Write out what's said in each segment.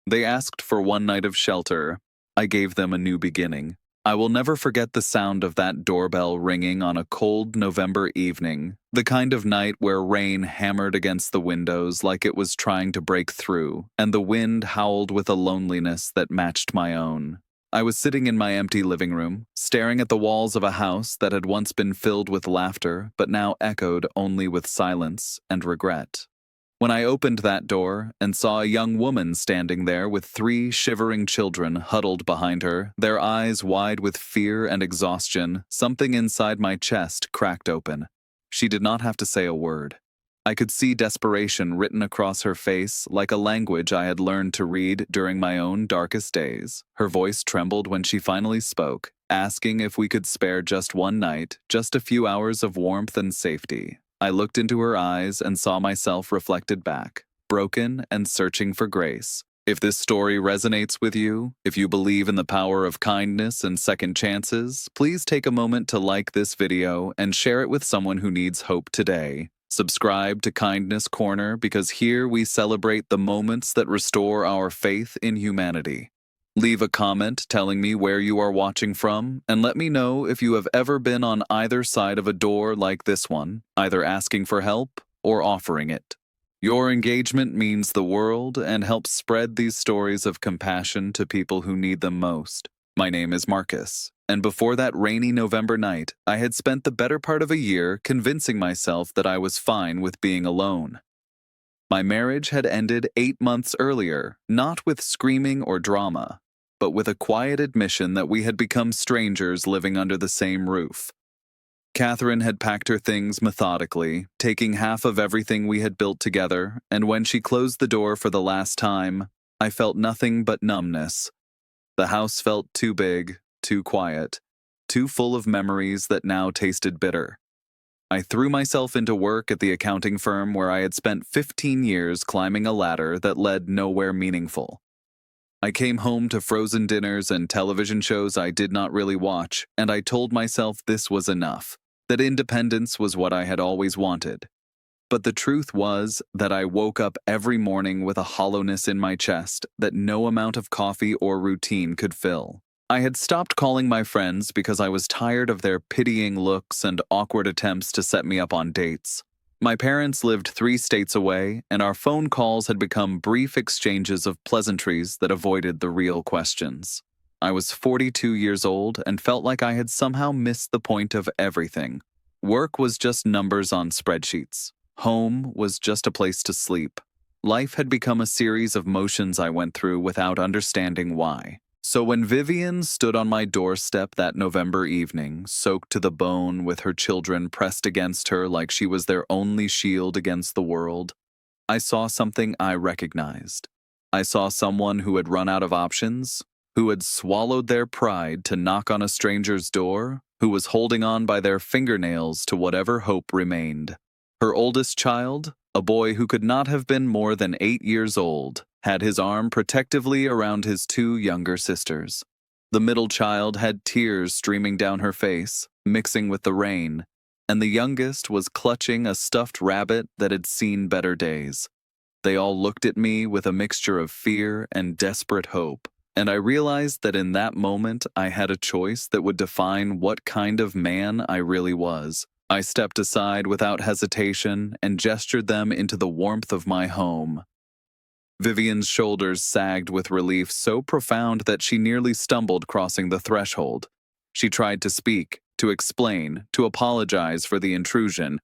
They asked for one night of shelter. I gave them a new beginning. I will never forget the sound of that doorbell ringing on a cold November evening, the kind of night where rain hammered against the windows like it was trying to break through, and the wind howled with a loneliness that matched my own. I was sitting in my empty living room, staring at the walls of a house that had once been filled with laughter but now echoed only with silence and regret. When I opened that door and saw a young woman standing there with 3 shivering children huddled behind her, their eyes wide with fear and exhaustion, something inside my chest cracked open. She did not have to say a word. I could see desperation written across her face like a language I had learned to read during my own darkest days. Her voice trembled when she finally spoke, asking if we could spare just one night, just a few hours of warmth and safety. I looked into her eyes and saw myself reflected back, broken and searching for grace. If this story resonates with you, if you believe in the power of kindness and second chances, please take a moment to like this video and share it with someone who needs hope today. Subscribe to Kindness Corner because here we celebrate the moments that restore our faith in humanity. Leave a comment telling me where you are watching from, and let me know if you have ever been on either side of a door like this one, either asking for help or offering it. Your engagement means the world and helps spread these stories of compassion to people who need them most. My name is Marcus, and before that rainy November night, I had spent the better part of a year convincing myself that I was fine with being alone. My marriage had ended 8 months earlier, not with screaming or drama, but with a quiet admission that we had become strangers living under the same roof. Catherine had packed her things methodically, taking half of everything we had built together, and when she closed the door for the last time, I felt nothing but numbness. The house felt too big, too quiet, too full of memories that now tasted bitter. I threw myself into work at the accounting firm where I had spent 15 years climbing a ladder that led nowhere meaningful. I came home to frozen dinners and television shows I did not really watch, and I told myself this was enough, that independence was what I had always wanted. But the truth was that I woke up every morning with a hollowness in my chest that no amount of coffee or routine could fill. I had stopped calling my friends because I was tired of their pitying looks and awkward attempts to set me up on dates. My parents lived 3 states away, and our phone calls had become brief exchanges of pleasantries that avoided the real questions. I was 42 years old and felt like I had somehow missed the point of everything. Work was just numbers on spreadsheets. Home was just a place to sleep. Life had become a series of motions I went through without understanding why. So when Vivian stood on my doorstep that November evening, soaked to the bone with her children pressed against her like she was their only shield against the world, I saw something I recognized. I saw someone who had run out of options, who had swallowed their pride to knock on a stranger's door, who was holding on by their fingernails to whatever hope remained. Her oldest child, a boy who could not have been more than 8 years old, had his arm protectively around his 2 younger sisters. The middle child had tears streaming down her face, mixing with the rain, and the youngest was clutching a stuffed rabbit that had seen better days. They all looked at me with a mixture of fear and desperate hope, and I realized that in that moment I had a choice that would define what kind of man I really was. I stepped aside without hesitation and gestured them into the warmth of my home. Vivian's shoulders sagged with relief so profound that she nearly stumbled crossing the threshold. She tried to speak, to explain, to apologize for the intrusion,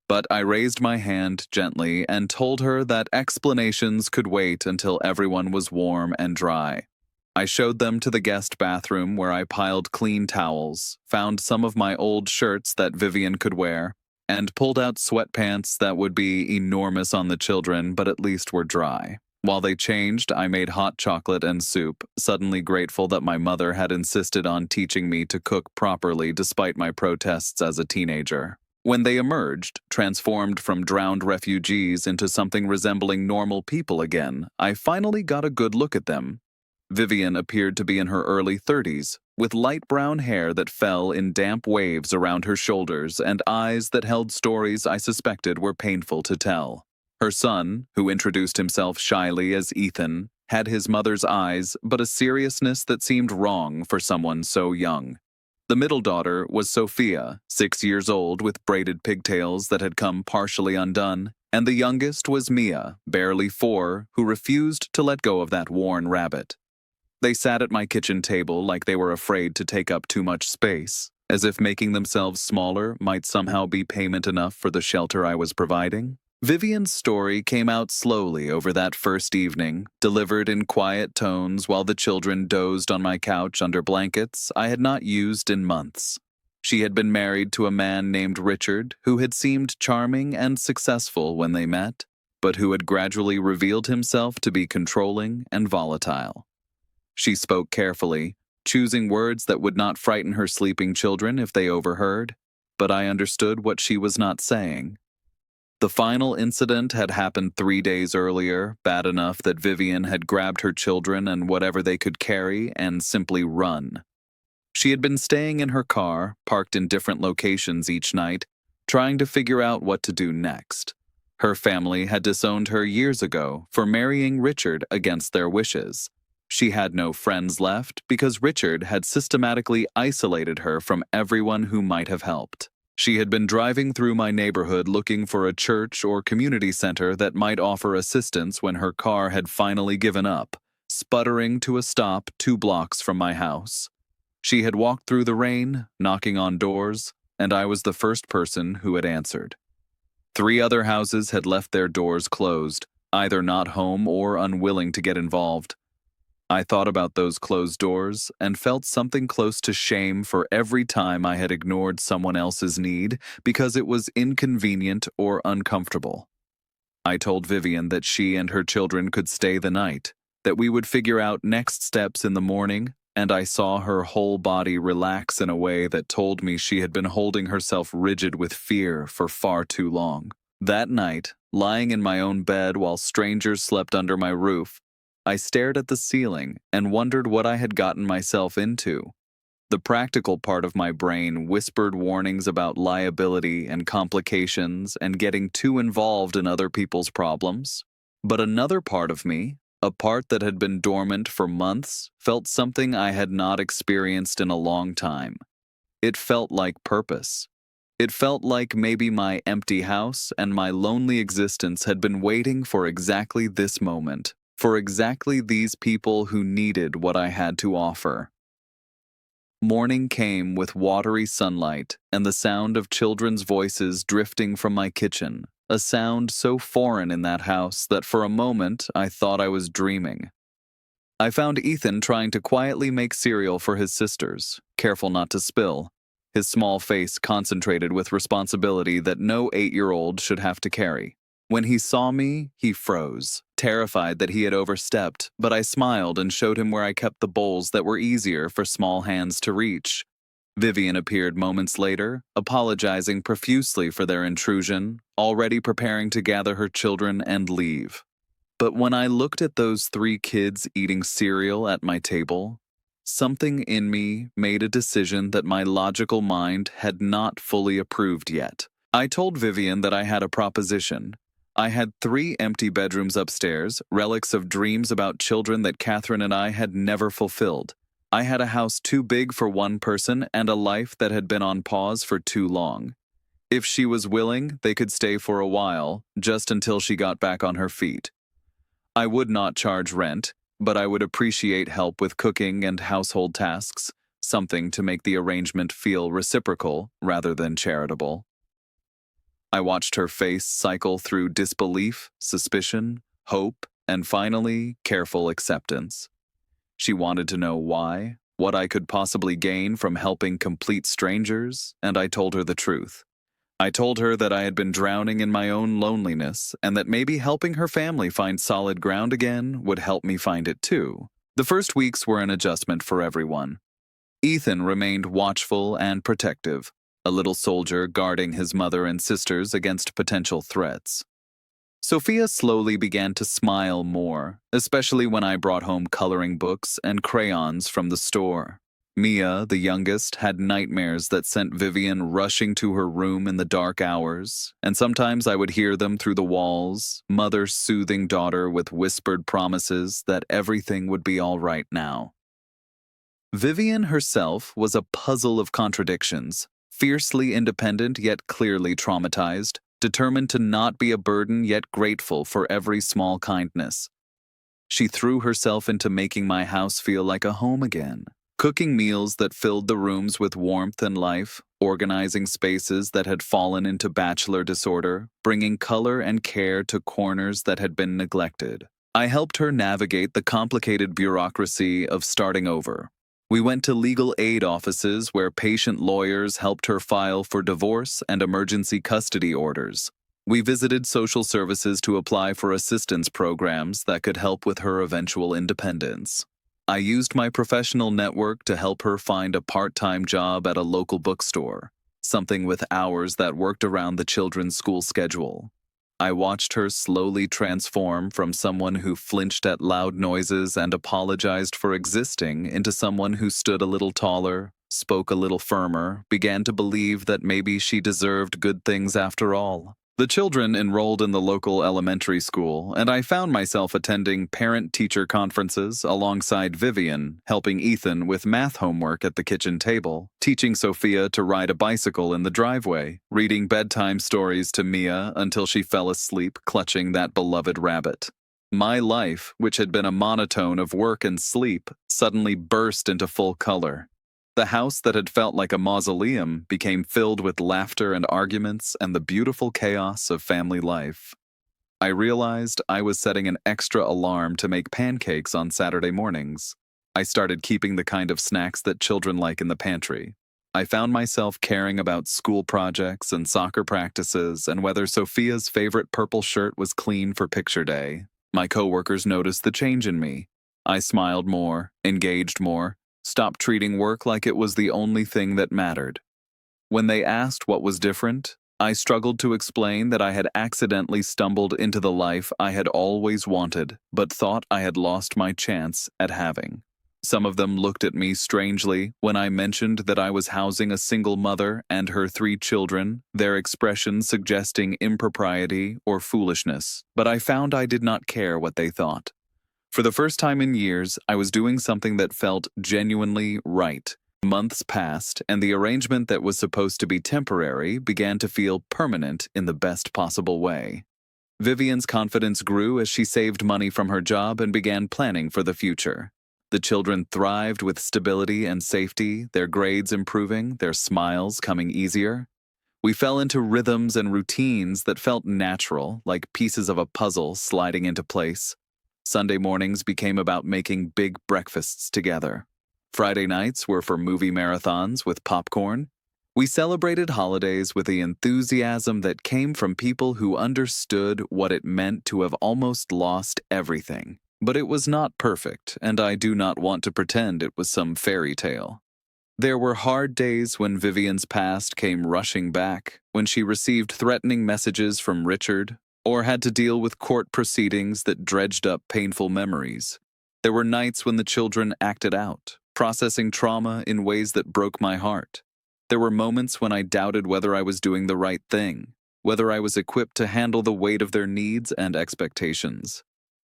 but I raised my hand gently and told her that explanations could wait until everyone was warm and dry. I showed them to the guest bathroom where I piled clean towels, found some of my old shirts that Vivian could wear, and pulled out sweatpants that would be enormous on the children but at least were dry. While they changed, I made hot chocolate and soup, suddenly grateful that my mother had insisted on teaching me to cook properly despite my protests as a teenager. When they emerged, transformed from drowned refugees into something resembling normal people again, I finally got a good look at them. Vivian appeared to be in her early 30s, with light brown hair that fell in damp waves around her shoulders and eyes that held stories I suspected were painful to tell. Her son, who introduced himself shyly as Ethan, had his mother's eyes, but a seriousness that seemed wrong for someone so young. The middle daughter was Sophia, 6 years old with braided pigtails that had come partially undone, and the youngest was Mia, barely 4, who refused to let go of that worn rabbit. They sat at my kitchen table like they were afraid to take up too much space, as if making themselves smaller might somehow be payment enough for the shelter I was providing. Vivian's story came out slowly over that first evening, delivered in quiet tones while the children dozed on my couch under blankets I had not used in months. She had been married to a man named Richard, who had seemed charming and successful when they met, but who had gradually revealed himself to be controlling and volatile. She spoke carefully, choosing words that would not frighten her sleeping children if they overheard, but I understood what she was not saying. The final incident had happened 3 days earlier, bad enough that Vivian had grabbed her children and whatever they could carry and simply run. She had been staying in her car, parked in different locations each night, trying to figure out what to do next. Her family had disowned her years ago for marrying Richard against their wishes. She had no friends left because Richard had systematically isolated her from everyone who might have helped. She had been driving through my neighborhood looking for a church or community center that might offer assistance when her car had finally given up, sputtering to a stop 2 blocks from my house. She had walked through the rain, knocking on doors, and I was the first person who had answered. 3 other houses had left their doors closed, either not home or unwilling to get involved. I thought about those closed doors and felt something close to shame for every time I had ignored someone else's need because it was inconvenient or uncomfortable. I told Vivian that she and her children could stay the night, that we would figure out next steps in the morning, and I saw her whole body relax in a way that told me she had been holding herself rigid with fear for far too long. That night, lying in my own bed while strangers slept under my roof, I stared at the ceiling and wondered what I had gotten myself into. The practical part of my brain whispered warnings about liability and complications and getting too involved in other people's problems. But another part of me, a part that had been dormant for months, felt something I had not experienced in a long time. It felt like purpose. It felt like maybe my empty house and my lonely existence had been waiting for exactly this moment, for exactly these people who needed what I had to offer. Morning came with watery sunlight and the sound of children's voices drifting from my kitchen, a sound so foreign in that house that for a moment I thought I was dreaming. I found Ethan trying to quietly make cereal for his sisters, careful not to spill, his small face concentrated with responsibility that no 8-year-old should have to carry. When he saw me, he froze, terrified that he had overstepped, but I smiled and showed him where I kept the bowls that were easier for small hands to reach. Vivian appeared moments later, apologizing profusely for their intrusion, already preparing to gather her children and leave. But when I looked at those 3 kids eating cereal at my table, something in me made a decision that my logical mind had not fully approved yet. I told Vivian that I had a proposition. I had 3 empty bedrooms upstairs, relics of dreams about children that Catherine and I had never fulfilled. I had a house too big for one person and a life that had been on pause for too long. If she was willing, they could stay for a while, just until she got back on her feet. I would not charge rent, but I would appreciate help with cooking and household tasks, something to make the arrangement feel reciprocal rather than charitable. I watched her face cycle through disbelief, suspicion, hope, and finally, careful acceptance. She wanted to know why, what I could possibly gain from helping complete strangers, and I told her the truth. I told her that I had been drowning in my own loneliness, and that maybe helping her family find solid ground again would help me find it too. The first weeks were an adjustment for everyone. Ethan remained watchful and protective, a little soldier guarding his mother and sisters against potential threats. Sophia slowly began to smile more, especially when I brought home coloring books and crayons from the store. Mia, the youngest, had nightmares that sent Vivian rushing to her room in the dark hours, and sometimes I would hear them through the walls, mother soothing daughter with whispered promises that everything would be all right now. Vivian herself was a puzzle of contradictions, fiercely independent yet clearly traumatized, determined to not be a burden yet grateful for every small kindness. She threw herself into making my house feel like a home again, cooking meals that filled the rooms with warmth and life, organizing spaces that had fallen into bachelor disorder, bringing color and care to corners that had been neglected. I helped her navigate the complicated bureaucracy of starting over. We went to legal aid offices where patient lawyers helped her file for divorce and emergency custody orders. We visited social services to apply for assistance programs that could help with her eventual independence. I used my professional network to help her find a part-time job at a local bookstore, something with hours that worked around the children's school schedule. I watched her slowly transform from someone who flinched at loud noises and apologized for existing into someone who stood a little taller, spoke a little firmer, began to believe that maybe she deserved good things after all. The children enrolled in the local elementary school, and I found myself attending parent-teacher conferences alongside Vivian, helping Ethan with math homework at the kitchen table, teaching Sophia to ride a bicycle in the driveway, reading bedtime stories to Mia until she fell asleep clutching that beloved rabbit. My life, which had been a monotone of work and sleep, suddenly burst into full color. The house that had felt like a mausoleum became filled with laughter and arguments and the beautiful chaos of family life. I realized I was setting an extra alarm to make pancakes on Saturday mornings. I started keeping the kind of snacks that children like in the pantry. I found myself caring about school projects and soccer practices and whether Sophia's favorite purple shirt was clean for picture day. My coworkers noticed the change in me. I smiled more, engaged more, stopped treating work like it was the only thing that mattered. When they asked what was different, I struggled to explain that I had accidentally stumbled into the life I had always wanted, but thought I had lost my chance at having. Some of them looked at me strangely when I mentioned that I was housing a single mother and her 3 children, their expressions suggesting impropriety or foolishness, but I found I did not care what they thought. For the first time in years, I was doing something that felt genuinely right. Months passed, and the arrangement that was supposed to be temporary began to feel permanent in the best possible way. Vivian's confidence grew as she saved money from her job and began planning for the future. The children thrived with stability and safety, their grades improving, their smiles coming easier. We fell into rhythms and routines that felt natural, like pieces of a puzzle sliding into place. Sunday mornings became about making big breakfasts together. Friday nights were for movie marathons with popcorn. We celebrated holidays with the enthusiasm that came from people who understood what it meant to have almost lost everything. But it was not perfect, and I do not want to pretend it was some fairy tale. There were hard days when Vivian's past came rushing back, when she received threatening messages from Richard, or had to deal with court proceedings that dredged up painful memories. There were nights when the children acted out, processing trauma in ways that broke my heart. There were moments when I doubted whether I was doing the right thing, whether I was equipped to handle the weight of their needs and expectations.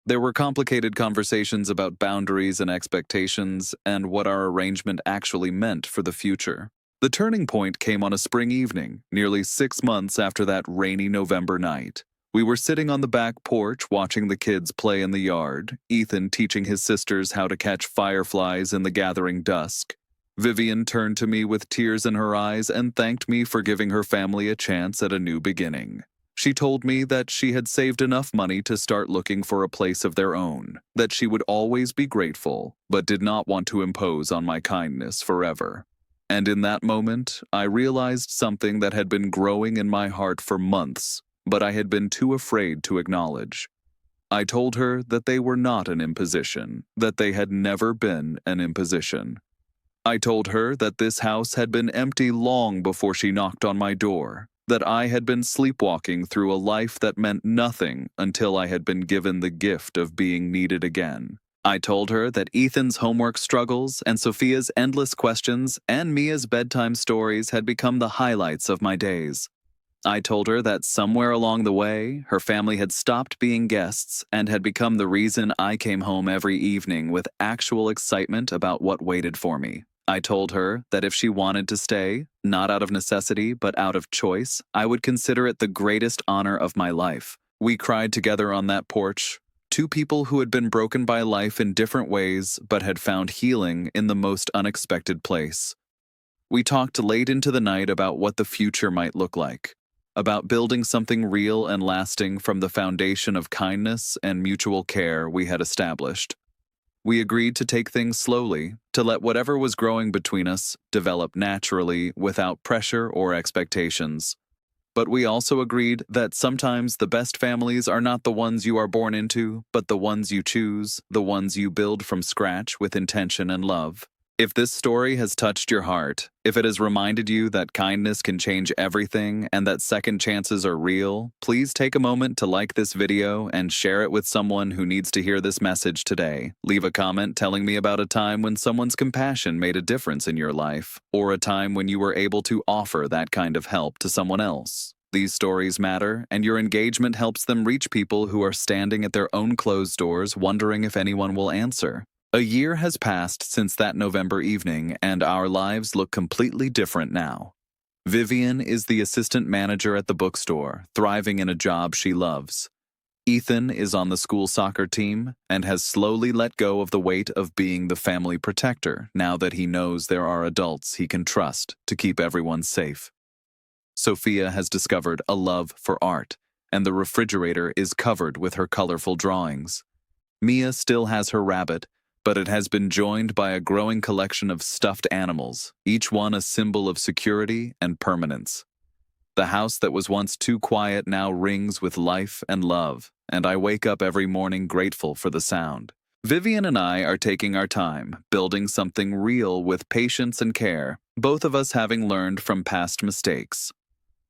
There were complicated conversations about boundaries and expectations and what our arrangement actually meant for the future. The turning point came on a spring evening, nearly 6 months after that rainy November night. We were sitting on the back porch watching the kids play in the yard, Ethan teaching his sisters how to catch fireflies in the gathering dusk. Vivian turned to me with tears in her eyes and thanked me for giving her family a chance at a new beginning. She told me that she had saved enough money to start looking for a place of their own, that she would always be grateful, but did not want to impose on my kindness forever. And in that moment, I realized something that had been growing in my heart for months, but I had been too afraid to acknowledge. I told her that they were not an imposition, that they had never been an imposition. I told her that this house had been empty long before she knocked on my door, that I had been sleepwalking through a life that meant nothing until I had been given the gift of being needed again. I told her that Ethan's homework struggles and Sophia's endless questions and Mia's bedtime stories had become the highlights of my days. I told her that somewhere along the way, her family had stopped being guests and had become the reason I came home every evening with actual excitement about what waited for me. I told her that if she wanted to stay, not out of necessity but out of choice, I would consider it the greatest honor of my life. We cried together on that porch, two people who had been broken by life in different ways but had found healing in the most unexpected place. We talked late into the night about what the future might look like, about building something real and lasting from the foundation of kindness and mutual care we had established. We agreed to take things slowly, to let whatever was growing between us develop naturally without pressure or expectations. But we also agreed that sometimes the best families are not the ones you are born into, but the ones you choose, the ones you build from scratch with intention and love. If this story has touched your heart, if it has reminded you that kindness can change everything and that second chances are real, please take a moment to like this video and share it with someone who needs to hear this message today. Leave a comment telling me about a time when someone's compassion made a difference in your life, or a time when you were able to offer that kind of help to someone else. These stories matter, and your engagement helps them reach people who are standing at their own closed doors wondering if anyone will answer. A year has passed since that November evening, and our lives look completely different now. Vivian is the assistant manager at the bookstore, thriving in a job she loves. Ethan is on the school soccer team and has slowly let go of the weight of being the family protector now that he knows there are adults he can trust to keep everyone safe. Sophia has discovered a love for art, and the refrigerator is covered with her colorful drawings. Mia still has her rabbit, but it has been joined by a growing collection of stuffed animals, each one a symbol of security and permanence. The house that was once too quiet now rings with life and love, and I wake up every morning grateful for the sound. Vivian and I are taking our time, building something real with patience and care, both of us having learned from past mistakes.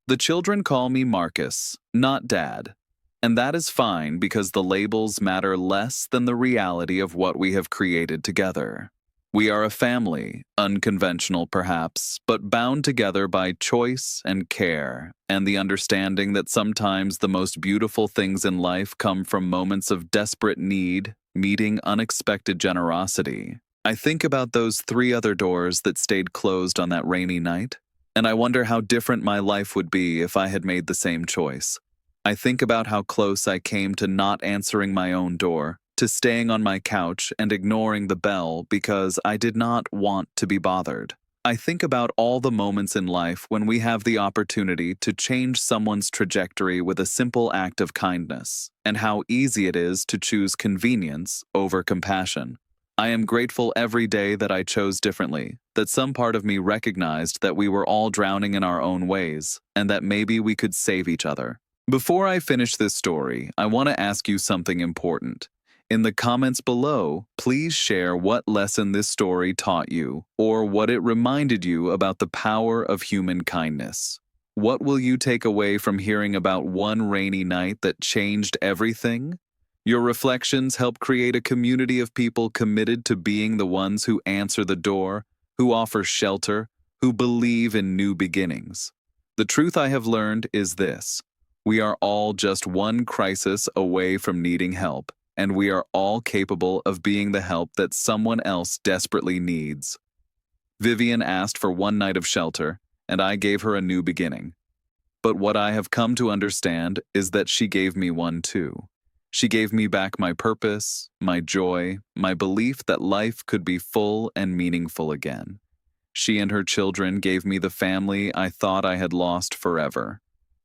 The children call me Marcus, not Dad. And that is fine because the labels matter less than the reality of what we have created together. We are a family, unconventional perhaps, but bound together by choice and care, and the understanding that sometimes the most beautiful things in life come from moments of desperate need, meeting unexpected generosity. I think about those 3 other doors that stayed closed on that rainy night, and I wonder how different my life would be if I had made the same choice. I think about how close I came to not answering my own door, to staying on my couch and ignoring the bell because I did not want to be bothered. I think about all the moments in life when we have the opportunity to change someone's trajectory with a simple act of kindness, and how easy it is to choose convenience over compassion. I am grateful every day that I chose differently, that some part of me recognized that we were all drowning in our own ways, and that maybe we could save each other. Before I finish this story, I want to ask you something important. In the comments below, please share what lesson this story taught you, or what it reminded you about the power of human kindness. What will you take away from hearing about one rainy night that changed everything? Your reflections help create a community of people committed to being the ones who answer the door, who offer shelter, who believe in new beginnings. The truth I have learned is this. We are all just one crisis away from needing help, and we are all capable of being the help that someone else desperately needs. Vivian asked for one night of shelter, and I gave her a new beginning. But what I have come to understand is that she gave me one too. She gave me back my purpose, my joy, my belief that life could be full and meaningful again. She and her children gave me the family I thought I had lost forever.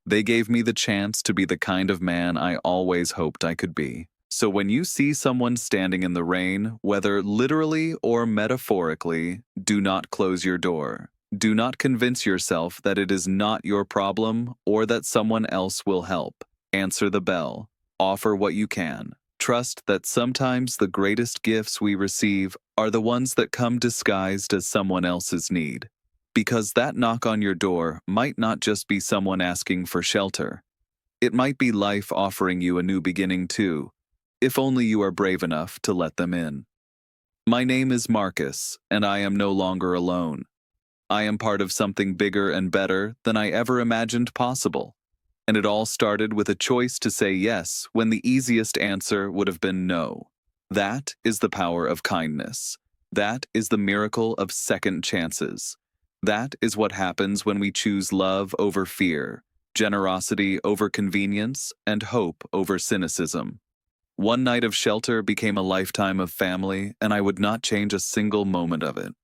They gave me the chance to be the kind of man I always hoped I could be. So when you see someone standing in the rain, whether literally or metaphorically, do not close your door. Do not convince yourself that it is not your problem or that someone else will help. Answer the bell. Offer what you can. Trust that sometimes the greatest gifts we receive are the ones that come disguised as someone else's need. Because that knock on your door might not just be someone asking for shelter. It might be life offering you a new beginning too. if only you are brave enough to let them in. My name is Marcus, and I am no longer alone. I am part of something bigger and better than I ever imagined possible. And it all started with a choice to say yes when the easiest answer would have been no. That is the power of kindness. That is the miracle of second chances. That is what happens when we choose love over fear, generosity over convenience, and hope over cynicism. One night of shelter became a lifetime of family, and I would not change a single moment of it.